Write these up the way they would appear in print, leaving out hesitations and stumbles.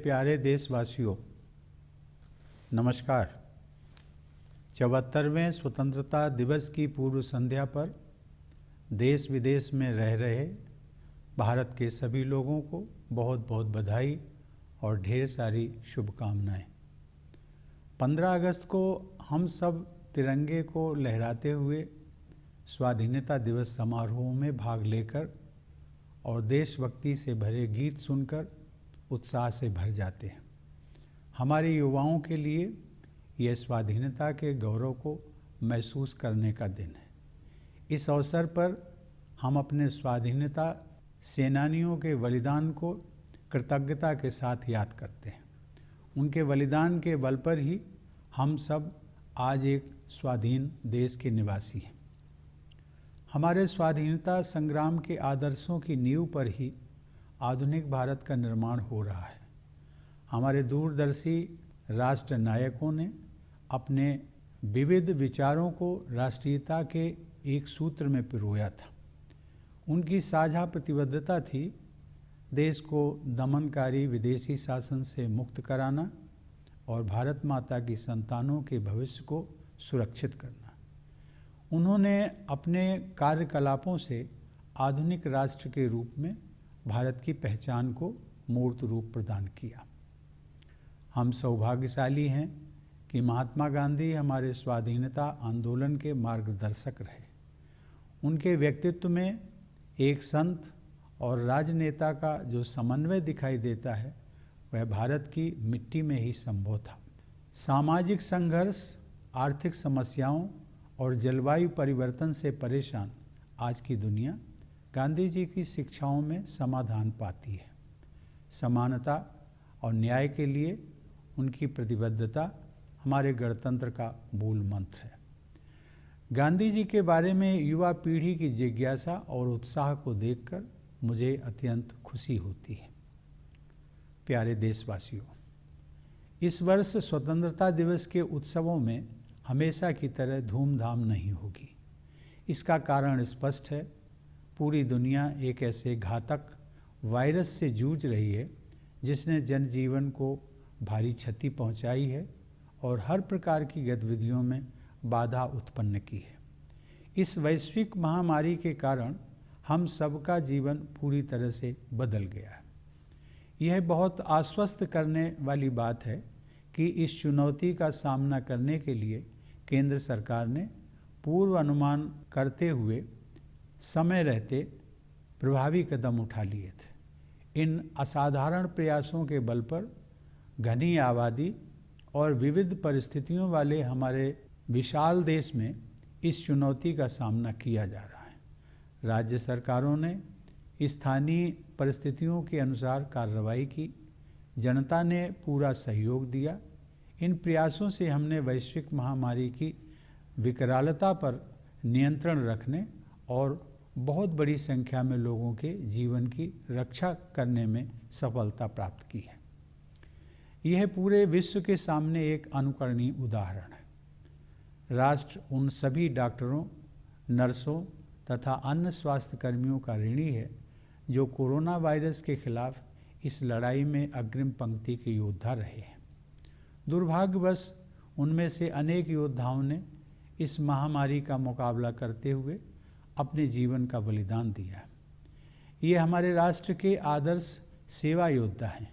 प्यारे देशवासियों, नमस्कार। 74वें स्वतंत्रता दिवस की पूर्व संध्या पर देश विदेश में रह रहे भारत के सभी लोगों को बहुत बहुत बधाई और ढेर सारी शुभकामनाएं। 15 अगस्त को हम सब तिरंगे को लहराते हुए स्वाधीनता दिवस समारोह में भाग लेकर और देशभक्ति से भरे गीत सुनकर उत्साह से भर जाते हैं। हमारे युवाओं के लिए यह स्वाधीनता के गौरव को महसूस करने का दिन है। इस अवसर पर हम अपने स्वाधीनता सेनानियों के बलिदान को कृतज्ञता के साथ याद करते हैं। उनके बलिदान के बल पर ही हम सब आज एक स्वाधीन देश के निवासी हैं। हमारे स्वाधीनता संग्राम के आदर्शों की नींव पर ही आधुनिक भारत का निर्माण हो रहा है। हमारे दूरदर्शी राष्ट्र नायकों ने अपने विविध विचारों को राष्ट्रीयता के एक सूत्र में पिरोया था। उनकी साझा प्रतिबद्धता थी देश को दमनकारी विदेशी शासन से मुक्त कराना और भारत माता की संतानों के भविष्य को सुरक्षित करना। उन्होंने अपने कार्यकलापों से आधुनिक राष्ट्र के रूप में भारत की पहचान को मूर्त रूप प्रदान किया। हम सौभाग्यशाली हैं कि महात्मा गांधी हमारे स्वाधीनता आंदोलन के मार्गदर्शक रहे। उनके व्यक्तित्व में एक संत और राजनेता का जो समन्वय दिखाई देता है वह भारत की मिट्टी में ही संभव था। सामाजिक संघर्ष, आर्थिक समस्याओं और जलवायु परिवर्तन से परेशान आज की दुनिया गांधी जी की शिक्षाओं में समाधान पाती है। समानता और न्याय के लिए उनकी प्रतिबद्धता हमारे गणतंत्र का मूल मंत्र है। गांधी जी के बारे में युवा पीढ़ी की जिज्ञासा और उत्साह को देखकर मुझे अत्यंत खुशी होती है। प्यारे देशवासियों, इस वर्ष स्वतंत्रता दिवस के उत्सवों में हमेशा की तरह धूमधाम नहीं होगी। इसका कारण स्पष्ट है। पूरी दुनिया एक ऐसे घातक वायरस से जूझ रही है जिसने जनजीवन को भारी क्षति पहुंचाई है और हर प्रकार की गतिविधियों में बाधा उत्पन्न की है। इस वैश्विक महामारी के कारण हम सबका जीवन पूरी तरह से बदल गया है। यह बहुत आश्वस्त करने वाली बात है कि इस चुनौती का सामना करने के लिए केंद्र सरकार ने पूर्व अनुमान करते हुए समय रहते प्रभावी कदम उठा लिए थे। इन असाधारण प्रयासों के बल पर घनी आबादी और विविध परिस्थितियों वाले हमारे विशाल देश में इस चुनौती का सामना किया जा रहा है। राज्य सरकारों ने स्थानीय परिस्थितियों के अनुसार कार्रवाई की। जनता ने पूरा सहयोग दिया। इन प्रयासों से हमने वैश्विक महामारी की विकरालता पर नियंत्रण रखने और बहुत बड़ी संख्या में लोगों के जीवन की रक्षा करने में सफलता प्राप्त की है। यह पूरे विश्व के सामने एक अनुकरणीय उदाहरण है। राष्ट्र उन सभी डॉक्टरों, नर्सों तथा अन्य स्वास्थ्य कर्मियों का ऋणी है जो कोरोना वायरस के खिलाफ इस लड़ाई में अग्रिम पंक्ति के योद्धा रहे हैं। दुर्भाग्यवश उनमें से अनेक योद्धाओं ने इस महामारी का मुकाबला करते हुए अपने जीवन का बलिदान दिया। ये हमारे राष्ट्र के आदर्श सेवा योद्धा हैं।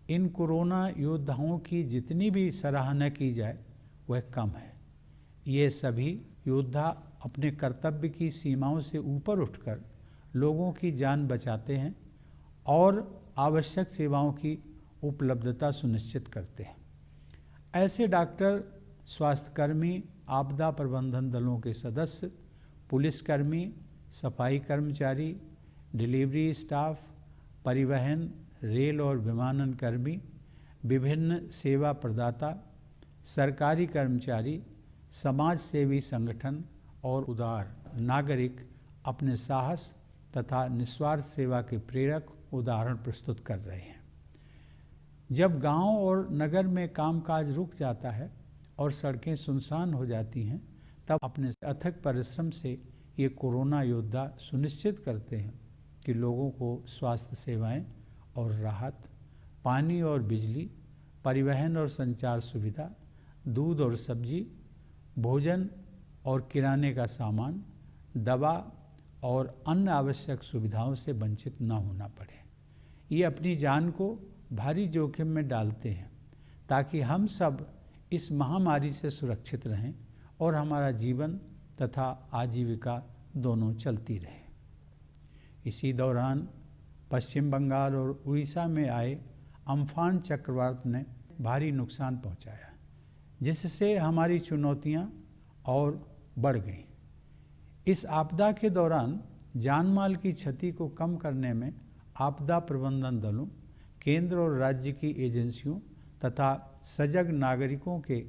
इन कोरोना योद्धाओं की जितनी भी सराहना की जाए वह कम है। ये सभी योद्धा अपने कर्तव्य की सीमाओं से ऊपर उठकर लोगों की जान बचाते हैं और आवश्यक सेवाओं की उपलब्धता सुनिश्चित करते हैं। ऐसे डॉक्टर, स्वास्थ्यकर्मी, आपदा प्रबंधन दलों के सदस्य, पुलिसकर्मी, सफाई कर्मचारी, डिलीवरी स्टाफ, परिवहन, रेल और विमानन कर्मी, विभिन्न सेवा प्रदाता, सरकारी कर्मचारी, समाज सेवी संगठन और उदार नागरिक अपने साहस तथा निस्वार्थ सेवा के प्रेरक उदाहरण प्रस्तुत कर रहे हैं। जब गांव और नगर में कामकाज रुक जाता है और सड़कें सुनसान हो जाती हैं, तब अपने अथक परिश्रम से ये कोरोना योद्धा सुनिश्चित करते हैं कि लोगों को स्वास्थ्य सेवाएं और राहत पानी और बिजली, परिवहन और संचार सुविधा, दूध और सब्जी, भोजन और किराने का सामान, दवा और अन्य आवश्यक सुविधाओं से वंचित न होना पड़े। ये अपनी जान को भारी जोखिम में डालते हैं ताकि हम सब इस महामारी से सुरक्षित रहें और हमारा जीवन तथा आजीविका दोनों चलती रहे। इसी दौरान पश्चिम बंगाल और उड़ीसा में आए अम्फान चक्रवात ने भारी नुकसान पहुंचाया, जिससे हमारी चुनौतियां और बढ़ गईं। इस आपदा के दौरान जानमाल की क्षति को कम करने में आपदा प्रबंधन दलों, केंद्र और राज्य की एजेंसियों तथा सजग नागरिकों के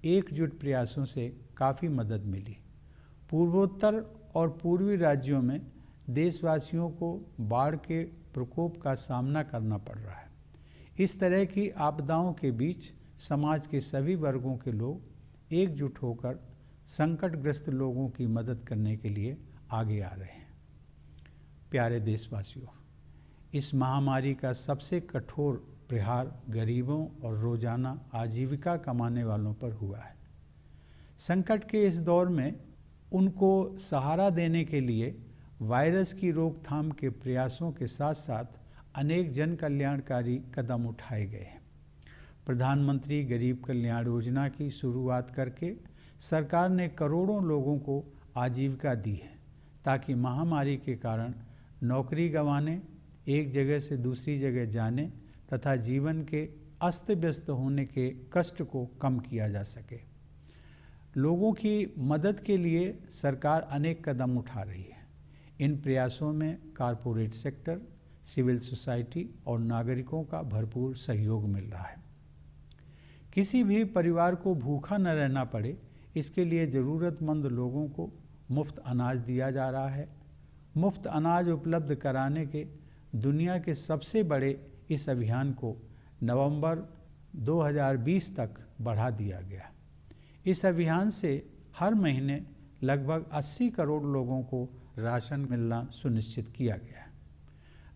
एकजुट प्रयासों से काफ़ी मदद मिली। पूर्वोत्तर और पूर्वी राज्यों में देशवासियों को बाढ़ के प्रकोप का सामना करना पड़ रहा है। इस तरह की आपदाओं के बीच समाज के सभी वर्गों के लोग एकजुट होकर संकटग्रस्त लोगों की मदद करने के लिए आगे आ रहे हैं। प्यारे देशवासियों, इस महामारी का सबसे कठोर प्रहार गरीबों और रोजाना आजीविका कमाने वालों पर हुआ है। संकट के इस दौर में उनको सहारा देने के लिए वायरस की रोकथाम के प्रयासों के साथ साथ अनेक जन कल्याणकारी कदम उठाए गए हैं। प्रधानमंत्री गरीब कल्याण योजना की शुरुआत करके सरकार ने करोड़ों लोगों को आजीविका दी है, ताकि महामारी के कारण नौकरी गंवाने, एक जगह से दूसरी जगह जाने तथा जीवन के अस्त व्यस्त होने के कष्ट को कम किया जा सके। लोगों की मदद के लिए सरकार अनेक कदम उठा रही है। इन प्रयासों में कॉरपोरेट सेक्टर, सिविल सोसाइटी और नागरिकों का भरपूर सहयोग मिल रहा है। किसी भी परिवार को भूखा न रहना पड़े, इसके लिए ज़रूरतमंद लोगों को मुफ्त अनाज दिया जा रहा है। मुफ्त अनाज उपलब्ध कराने के दुनिया के सबसे बड़े इस अभियान को नवंबर 2020 तक बढ़ा दिया गया। इस अभियान से हर महीने लगभग 80 करोड़ लोगों को राशन मिलना सुनिश्चित किया गया है।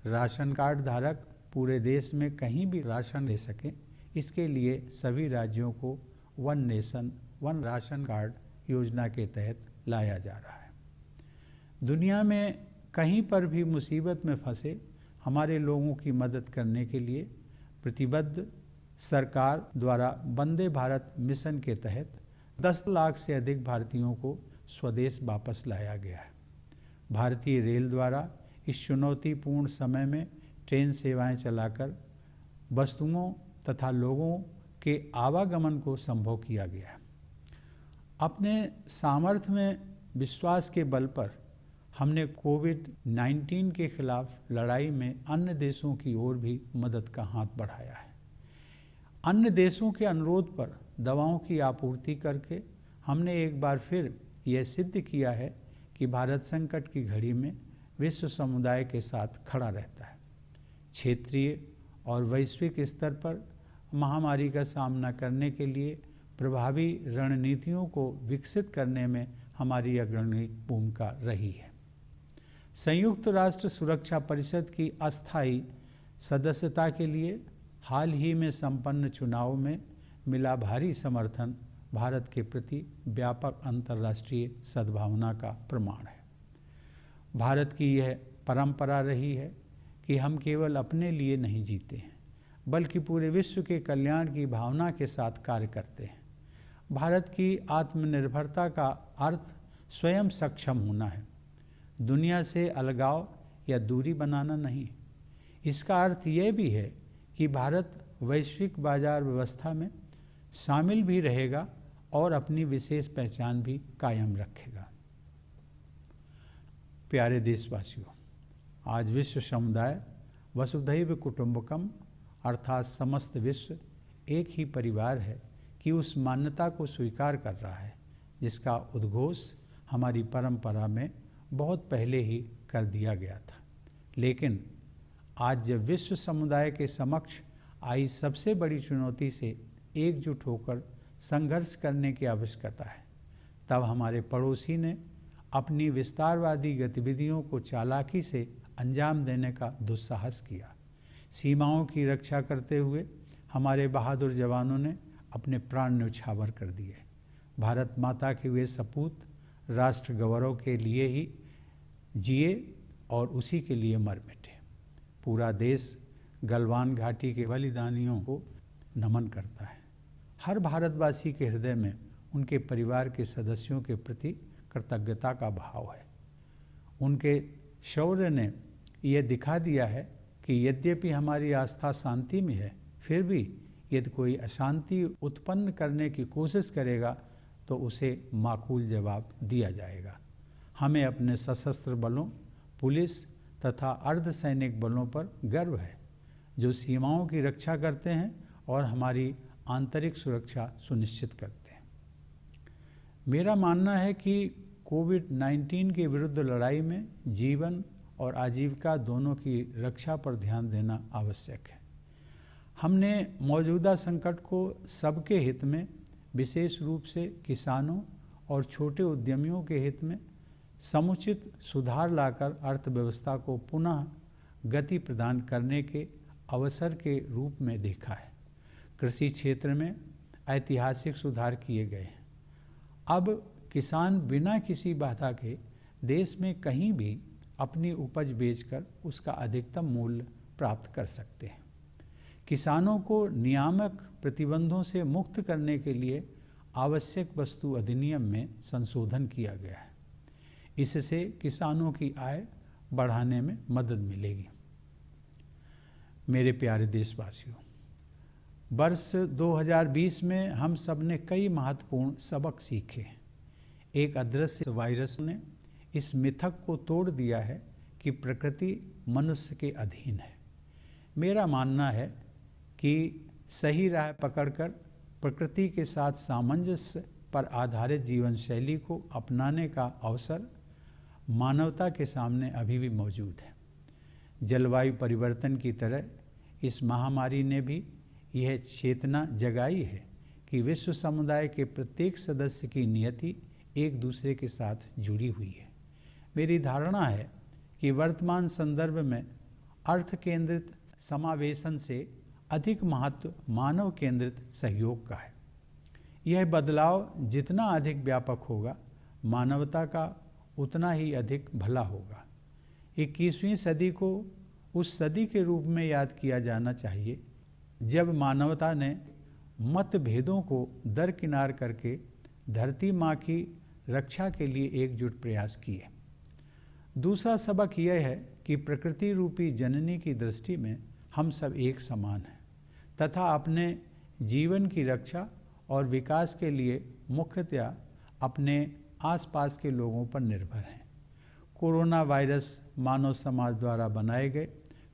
राशन कार्ड धारक पूरे देश में कहीं भी राशन ले सकें, इसके लिए सभी राज्यों को one nation one ration card योजना के तहत लाया जा रहा है। दुनिया में कहीं पर भी मुसीबत में फंसे हमारे लोगों की मदद करने के लिए प्रतिबद्ध सरकार द्वारा वंदे भारत मिशन के तहत 10 लाख से अधिक भारतीयों को स्वदेश वापस लाया गया है। भारतीय रेल द्वारा इस चुनौतीपूर्ण समय में ट्रेन सेवाएं चलाकर वस्तुओं तथा लोगों के आवागमन को संभव किया गया है। अपने सामर्थ्य में विश्वास के बल पर हमने कोविड-19 के खिलाफ लड़ाई में अन्य देशों की ओर भी मदद का हाथ बढ़ाया है। अन्य देशों के अनुरोध पर दवाओं की आपूर्ति करके हमने एक बार फिर यह सिद्ध किया है कि भारत संकट की घड़ी में विश्व समुदाय के साथ खड़ा रहता है। क्षेत्रीय और वैश्विक स्तर पर महामारी का सामना करने के लिए प्रभावी रणनीतियों को विकसित करने में हमारी अग्रणी भूमिका रही है। संयुक्त राष्ट्र सुरक्षा परिषद की अस्थायी सदस्यता के लिए हाल ही में संपन्न चुनाव में मिला भारी समर्थन भारत के प्रति व्यापक अंतर्राष्ट्रीय सद्भावना का प्रमाण है। भारत की यह परंपरा रही है कि हम केवल अपने लिए नहीं जीते हैं, बल्कि पूरे विश्व के कल्याण की भावना के साथ कार्य करते हैं। भारत की आत्मनिर्भरता का अर्थ स्वयं सक्षम होना है, दुनिया से अलगाव या दूरी बनाना नहीं। इसका अर्थ यह भी है कि भारत वैश्विक बाजार व्यवस्था में शामिल भी रहेगा और अपनी विशेष पहचान भी कायम रखेगा। प्यारे देशवासियों, आज विश्व समुदाय वसुधैव कुटुंबकम अर्थात समस्त विश्व एक ही परिवार है कि उस मान्यता को स्वीकार कर रहा है जिसका उद्घोष हमारी परंपरा में बहुत पहले ही कर दिया गया था। लेकिन आज जब विश्व समुदाय के समक्ष आई सबसे बड़ी चुनौती से एकजुट होकर संघर्ष करने की आवश्यकता है, तब हमारे पड़ोसी ने अपनी विस्तारवादी गतिविधियों को चालाकी से अंजाम देने का दुस्साहस किया। सीमाओं की रक्षा करते हुए हमारे बहादुर जवानों ने अपने प्राण न्यौछावर कर दिए। भारत माता के वे सपूत राष्ट्र गौरव के लिए ही जिए और उसी के लिए मर मिटे। पूरा देश गलवान घाटी के बलिदानियों को नमन करता है। हर भारतवासी के हृदय में उनके परिवार के सदस्यों के प्रति कृतज्ञता का भाव है। उनके शौर्य ने यह दिखा दिया है कि यद्यपि हमारी आस्था शांति में है, फिर भी यदि कोई अशांति उत्पन्न करने की कोशिश करेगा तो उसे माकूल जवाब दिया जाएगा। हमें अपने सशस्त्र बलों, पुलिस तथा अर्धसैनिक बलों पर गर्व है, जो सीमाओं की रक्षा करते हैं और हमारी आंतरिक सुरक्षा सुनिश्चित करते हैं। मेरा मानना है कि कोविड-19 के विरुद्ध लड़ाई में जीवन और आजीविका दोनों की रक्षा पर ध्यान देना आवश्यक है। हमने मौजूदा संकट को सबके हित में, विशेष रूप से किसानों और छोटे उद्यमियों के हित में समुचित सुधार लाकर अर्थव्यवस्था को पुनः गति प्रदान करने के अवसर के रूप में देखा है। कृषि क्षेत्र में ऐतिहासिक सुधार किए गए हैं। अब किसान बिना किसी बाधा के देश में कहीं भी अपनी उपज बेचकर उसका अधिकतम मूल्य प्राप्त कर सकते हैं। किसानों को नियामक प्रतिबंधों से मुक्त करने के लिए आवश्यक वस्तु अधिनियम में संशोधन किया गया है। इससे किसानों की आय बढ़ाने में मदद मिलेगी। मेरे प्यारे देशवासियों, वर्ष 2020 में हम सब ने कई महत्वपूर्ण सबक सीखे। एक अदृश्य वायरस ने इस मिथक को तोड़ दिया है कि प्रकृति मनुष्य के अधीन है। मेरा मानना है कि सही राह पकड़कर प्रकृति के साथ सामंजस्य पर आधारित जीवन शैली को अपनाने का अवसर मानवता के सामने अभी भी मौजूद है। जलवायु परिवर्तन की तरह इस महामारी ने भी यह चेतना जगाई है कि विश्व समुदाय के प्रत्येक सदस्य की नियति एक दूसरे के साथ जुड़ी हुई है। मेरी धारणा है कि वर्तमान संदर्भ में अर्थ केंद्रित समावेशन से अधिक महत्व मानव केंद्रित सहयोग का है। यह बदलाव जितना अधिक व्यापक होगा, मानवता का उतना ही अधिक भला होगा। 21वीं सदी को उस सदी के रूप में याद किया जाना चाहिए जब मानवता ने मतभेदों को दरकिनार करके धरती माँ की रक्षा के लिए एकजुट प्रयास किए। दूसरा सबक यह है कि प्रकृति रूपी जननी की दृष्टि में हम सब एक समान हैं तथा अपने जीवन की रक्षा और विकास के लिए मुख्यतया अपने आसपास के लोगों पर निर्भर हैं। कोरोना वायरस मानव समाज द्वारा बनाए गए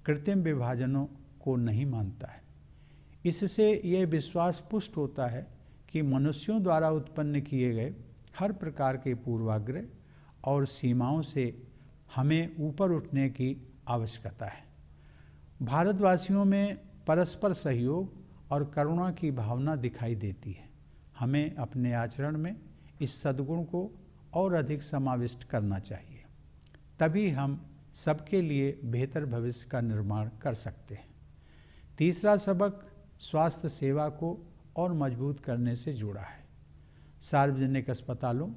कृत्रिम विभाजनों को नहीं मानता है। इससे यह विश्वास पुष्ट होता है कि मनुष्यों द्वारा उत्पन्न किए गए हर प्रकार के पूर्वाग्रह और सीमाओं से हमें ऊपर उठने की आवश्यकता है। भारतवासियों में परस्पर सहयोग और करुणा की भावना दिखाई देती है। हमें अपने आचरण में इस सद्गुण को और अधिक समाविष्ट करना चाहिए, तभी हम सबके लिए बेहतर भविष्य का निर्माण कर सकते हैं। तीसरा सबक स्वास्थ्य सेवा को और मजबूत करने से जुड़ा है। सार्वजनिक अस्पतालों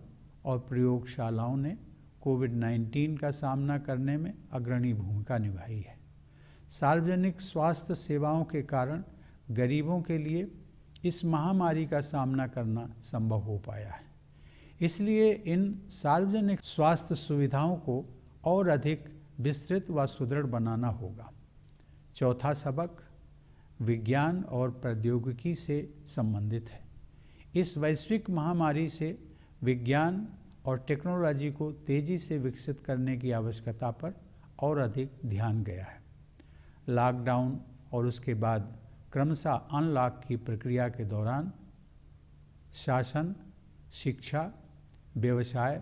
और प्रयोगशालाओं ने कोविड-19 का सामना करने में अग्रणी भूमिका निभाई है। सार्वजनिक स्वास्थ्य सेवाओं के कारण गरीबों के लिए इस महामारी का सामना करना संभव हो पाया है। इसलिए इन सार्वजनिक स्वास्थ्य सुविधाओं को और अधिक विस्तृत व सुदृढ़ बनाना होगा। चौथा सबक विज्ञान और प्रौद्योगिकी से संबंधित है। इस वैश्विक महामारी से विज्ञान और टेक्नोलॉजी को तेजी से विकसित करने की आवश्यकता पर और अधिक ध्यान गया है। लॉकडाउन और उसके बाद क्रमशः अनलॉक की प्रक्रिया के दौरान शासन, शिक्षा, व्यवसाय,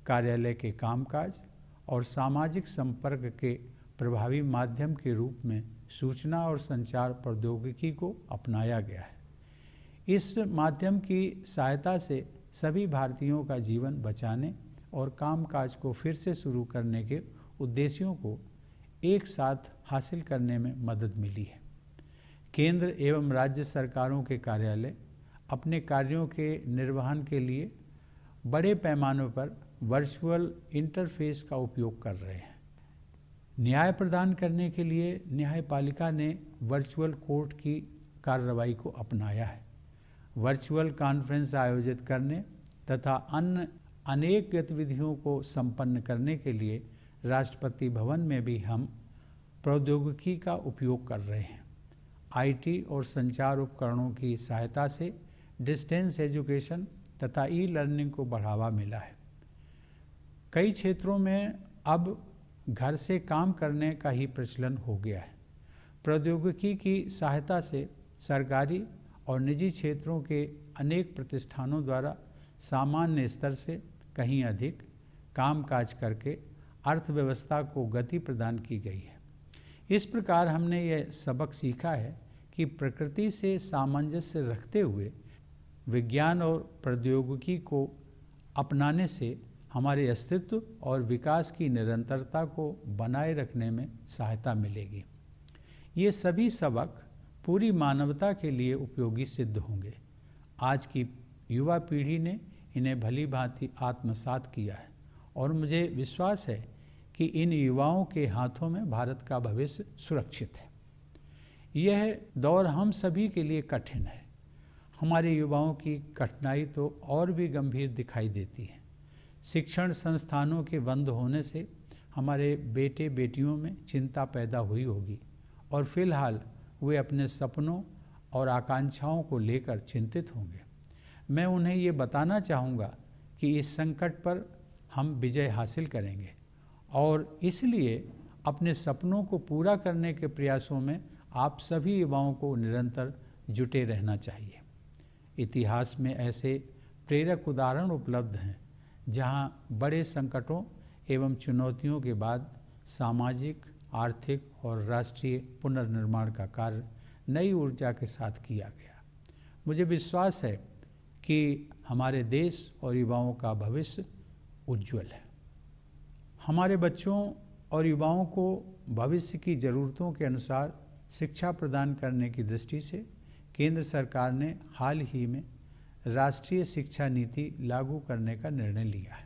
कार्यालय के कामकाज और सामाजिक संपर्क के प्रभावी माध्यम के रूप में सूचना और संचार प्रौद्योगिकी को अपनाया गया है। इस माध्यम की सहायता से सभी भारतीयों का जीवन बचाने और कामकाज को फिर से शुरू करने के उद्देश्यों को एक साथ हासिल करने में मदद मिली है। केंद्र एवं राज्य सरकारों के कार्यालय अपने कार्यों के निर्वहन के लिए बड़े पैमाने पर वर्चुअल इंटरफेस का उपयोग कर रहे हैं। न्याय प्रदान करने के लिए न्यायपालिका ने वर्चुअल कोर्ट की कार्रवाई को अपनाया है। वर्चुअल कॉन्फ्रेंस आयोजित करने तथा अन्य अनेक गतिविधियों को संपन्न करने के लिए राष्ट्रपति भवन में भी हम प्रौद्योगिकी का उपयोग कर रहे हैं। आईटी और संचार उपकरणों की सहायता से डिस्टेंस एजुकेशन तथा ई लर्निंग को बढ़ावा मिला है। कई क्षेत्रों में अब घर से काम करने का ही प्रचलन हो गया है। प्रौद्योगिकी की सहायता से सरकारी और निजी क्षेत्रों के अनेक प्रतिष्ठानों द्वारा सामान्य स्तर से कहीं अधिक कामकाज करके अर्थव्यवस्था को गति प्रदान की गई है। इस प्रकार हमने यह सबक सीखा है कि प्रकृति से सामंजस्य रखते हुए विज्ञान और प्रौद्योगिकी को अपनाने से हमारे अस्तित्व और विकास की निरंतरता को बनाए रखने में सहायता मिलेगी। ये सभी सबक पूरी मानवता के लिए उपयोगी सिद्ध होंगे। आज की युवा पीढ़ी ने इन्हें भली भांति आत्मसात किया है और मुझे विश्वास है कि इन युवाओं के हाथों में भारत का भविष्य सुरक्षित है। यह दौर हम सभी के लिए कठिन है। हमारे युवाओं की कठिनाई तो और भी गंभीर दिखाई देती है। शिक्षण संस्थानों के बंद होने से हमारे बेटे बेटियों में चिंता पैदा हुई होगी और फिलहाल वे अपने सपनों और आकांक्षाओं को लेकर चिंतित होंगे। मैं उन्हें ये बताना चाहूँगा कि इस संकट पर हम विजय हासिल करेंगे और इसलिए अपने सपनों को पूरा करने के प्रयासों में आप सभी युवाओं को निरंतर जुटे रहना चाहिए। इतिहास में ऐसे प्रेरक उदाहरण उपलब्ध हैं जहां बड़े संकटों एवं चुनौतियों के बाद सामाजिक, आर्थिक और राष्ट्रीय पुनर्निर्माण का कार्य नई ऊर्जा के साथ किया गया। मुझे विश्वास है कि हमारे देश और युवाओं का भविष्य उज्जवल है। हमारे बच्चों और युवाओं को भविष्य की ज़रूरतों के अनुसार शिक्षा प्रदान करने की दृष्टि से केंद्र सरकार ने हाल ही में राष्ट्रीय शिक्षा नीति लागू करने का निर्णय लिया है।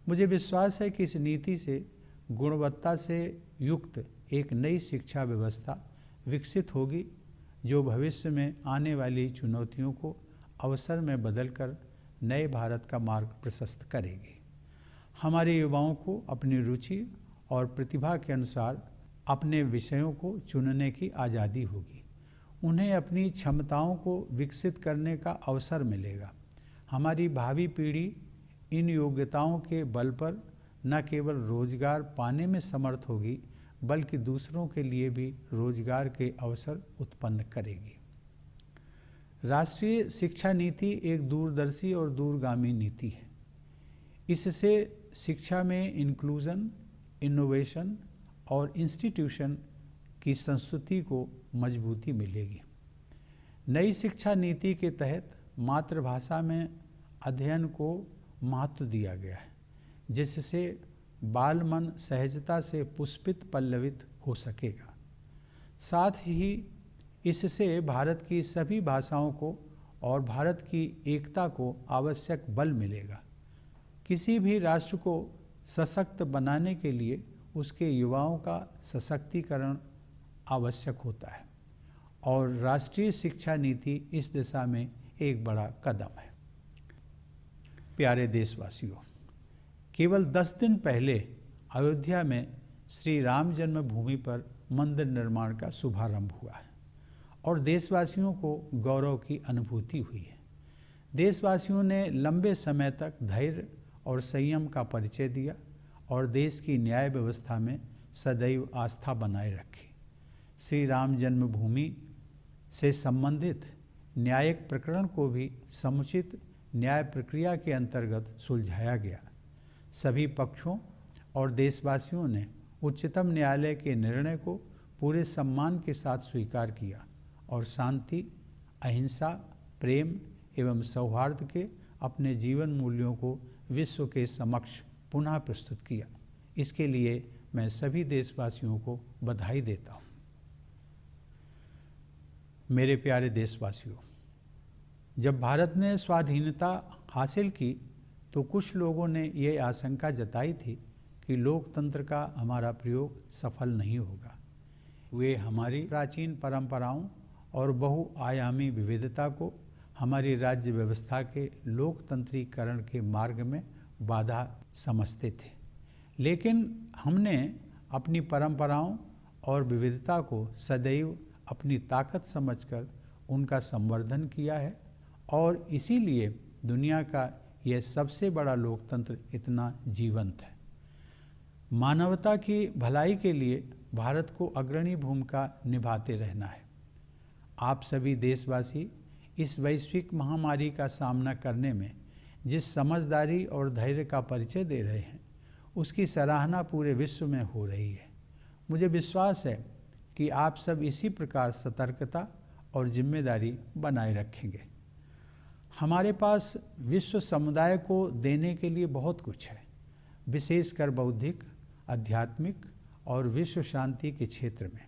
मुझे विश्वास है कि इस नीति से गुणवत्ता से युक्त एक नई शिक्षा व्यवस्था विकसित होगी जो भविष्य में आने वाली चुनौतियों को अवसर में बदलकर नए भारत का मार्ग प्रशस्त करेगी। हमारे युवाओं को अपनी रुचि और प्रतिभा के अनुसार अपने विषयों को चुनने की आज़ादी होगी। उन्हें अपनी क्षमताओं को विकसित करने का अवसर मिलेगा। हमारी भावी पीढ़ी इन योग्यताओं के बल पर न केवल रोजगार पाने में समर्थ होगी बल्कि दूसरों के लिए भी रोजगार के अवसर उत्पन्न करेगी। राष्ट्रीय शिक्षा नीति एक दूरदर्शी और दूरगामी नीति है। इससे शिक्षा में इंक्लूजन, इनोवेशन और इंस्टीट्यूशन की संस्कृति को मजबूती मिलेगी। नई शिक्षा नीति के तहत मातृभाषा में अध्ययन को महत्व दिया गया है, जिससे बाल मन सहजता से पुष्पित पल्लवित हो सकेगा। साथ ही इससे भारत की सभी भाषाओं को और भारत की एकता को आवश्यक बल मिलेगा। किसी भी राष्ट्र को सशक्त बनाने के लिए उसके युवाओं का सशक्तिकरण आवश्यक होता है और राष्ट्रीय शिक्षा नीति इस दिशा में एक बड़ा कदम है। प्यारे देशवासियों, केवल 10 दिन पहले अयोध्या में श्री राम जन्मभूमि पर मंदिर निर्माण का शुभारंभ हुआ है और देशवासियों को गौरव की अनुभूति हुई है। देशवासियों ने लंबे समय तक धैर्य और संयम का परिचय दिया और देश की न्याय व्यवस्था में सदैव आस्था बनाए रखी। श्री राम जन्मभूमि से संबंधित न्यायिक प्रकरण को भी समुचित न्याय प्रक्रिया के अंतर्गत सुलझाया गया। सभी पक्षों और देशवासियों ने उच्चतम न्यायालय के निर्णय को पूरे सम्मान के साथ स्वीकार किया और शांति, अहिंसा, प्रेम एवं सौहार्द के अपने जीवन मूल्यों को विश्व के समक्ष पुनः प्रस्तुत किया। इसके लिए मैं सभी देशवासियों को बधाई देता हूँ। मेरे प्यारे देशवासियों, जब भारत ने स्वाधीनता हासिल की तो कुछ लोगों ने ये आशंका जताई थी कि लोकतंत्र का हमारा प्रयोग सफल नहीं होगा। वे हमारी प्राचीन परंपराओं और बहुआयामी विविधता को हमारी राज्य व्यवस्था के लोकतंत्रीकरण के मार्ग में बाधा समझते थे। लेकिन हमने अपनी परंपराओं और विविधता को सदैव अपनी ताकत समझकर उनका संवर्धन किया है और इसीलिए दुनिया का यह सबसे बड़ा लोकतंत्र इतना जीवंत है। मानवता की भलाई के लिए भारत को अग्रणी भूमिका निभाते रहना है। आप सभी देशवासी इस वैश्विक महामारी का सामना करने में जिस समझदारी और धैर्य का परिचय दे रहे हैं, उसकी सराहना पूरे विश्व में हो रही है। मुझे विश्वास है कि आप सब इसी प्रकार सतर्कता और जिम्मेदारी बनाए रखेंगे। हमारे पास विश्व समुदाय को देने के लिए बहुत कुछ है, विशेषकर बौद्धिक, आध्यात्मिक और विश्व शांति के क्षेत्र में।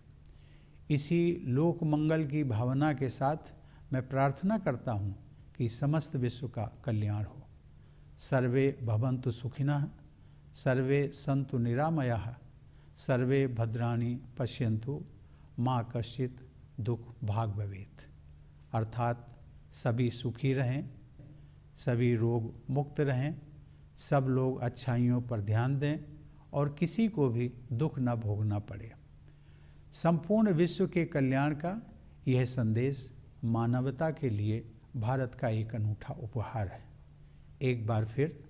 इसी लोक मंगल की भावना के साथ मैं प्रार्थना करता हूँ कि समस्त विश्व का कल्याण हो। सर्वे भवन्तु सुखिनः, सर्वे सन्तु निरामयाः, सर्वे भद्राणि पश्यन्तु मा कश्चित् दुख भाग भवेत्। अर्थात सभी सुखी रहें, सभी रोग मुक्त रहें, सब लोग अच्छाइयों पर ध्यान दें और किसी को भी दुख न भोगना पड़े। संपूर्ण विश्व के कल्याण का यह संदेश मानवता के लिए भारत का एक अनूठा उपहार है। एक बार फिर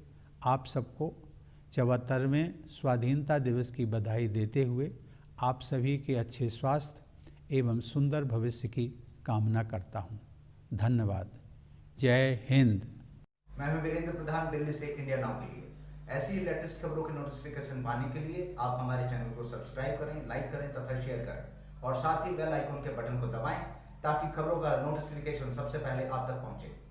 आप सबको 74वें स्वाधीनता दिवस की बधाई देते हुए आप सभी के अच्छे स्वास्थ्य एवं सुंदर भविष्य की कामना करता हूँ। धन्यवाद। जय हिंद। मैं हूं वीरेंद्र प्रधान, दिल्ली से इंडिया नाउ के लिए। ऐसी लेटेस्ट खबरों के नोटिफिकेशन पाने के लिए आप हमारे चैनल को सब्सक्राइब करें, लाइक करें तथा शेयर करें और साथ ही बेल आइकन के बटन को दबाएं ताकि खबरों का नोटिफिकेशन सबसे पहले आप तक पहुंचे।